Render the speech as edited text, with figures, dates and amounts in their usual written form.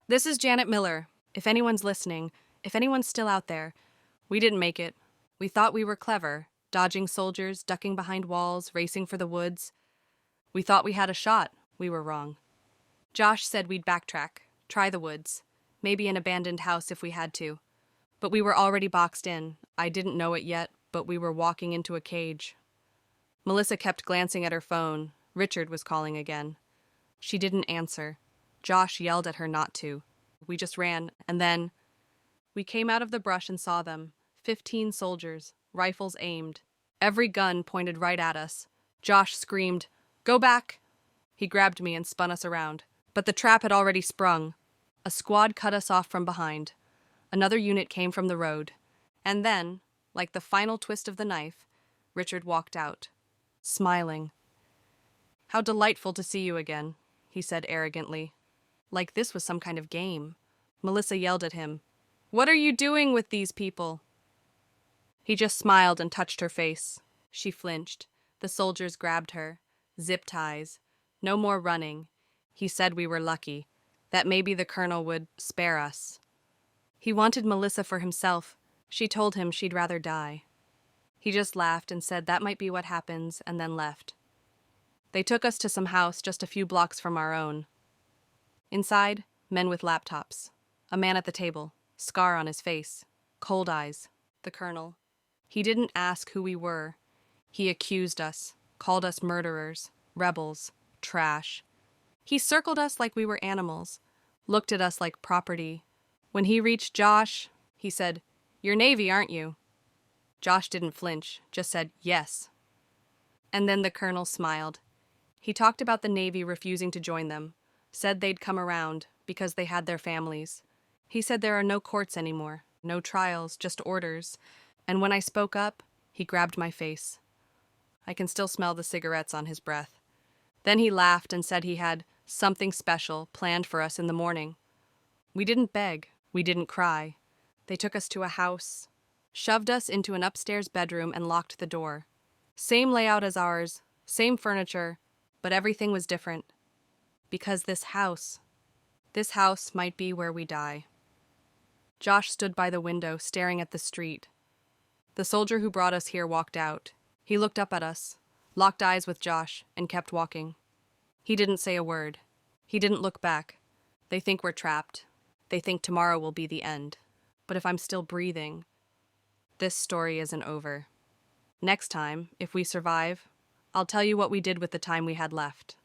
This is Janet Miller. If anyone's listening, if anyone's still out there, we didn't make it. We thought we were clever, dodging soldiers, ducking behind walls, racing for the woods. We thought we had a shot. We were wrong. Josh said we'd backtrack, try the woods, maybe an abandoned house if we had to. But we were already boxed in. I didn't know it yet, but we were walking into a cage. Melissa kept glancing at her phone. Richard was calling again. She didn't answer. Josh yelled at her not to. We just ran, and then we came out of the brush and saw them. 15 soldiers, rifles aimed. Every gun pointed right at us. Josh screamed, "Go back!" He grabbed me and spun us around. But the trap had already sprung. A squad cut us off from behind. Another unit came from the road. And then, like the final twist of the knife, Richard walked out, smiling. "How delightful to see you again," he said arrogantly. Like this was some kind of game. Melissa yelled at him, "What are you doing with these people?" He just smiled and touched her face. She flinched. The soldiers grabbed her. Zip ties. No more running. He said we were lucky, that maybe the colonel would spare us. He wanted Melissa for himself. She told him she'd rather die. He just laughed and said that might be what happens, and then left. They took us to some house just a few blocks from our own. Inside, men with laptops. A man at the table, scar on his face, cold eyes. The colonel. He didn't ask who we were. He accused us, called us murderers, rebels, trash. He circled us like we were animals, looked at us like property. When he reached Josh, he said, "You're Navy, aren't you?" Josh didn't flinch, just said, "Yes." And then the colonel smiled. He talked about the Navy refusing to join them, said they'd come around because they had their families. He said there are no courts anymore, no trials, just orders. And when I spoke up, he grabbed my face. I can still smell the cigarettes on his breath. Then he laughed and said he had something special planned for us in the morning. We didn't beg, we didn't cry. They took us to a house, shoved us into an upstairs bedroom and locked the door. Same layout as ours, same furniture, but everything was different. Because this house might be where we die. Josh stood by the window, staring at the street. The soldier who brought us here walked out. He looked up at us, locked eyes with Josh, and kept walking. He didn't say a word. He didn't look back. They think we're trapped. They think tomorrow will be the end. But if I'm still breathing, this story isn't over. Next time, if we survive, I'll tell you what we did with the time we had left.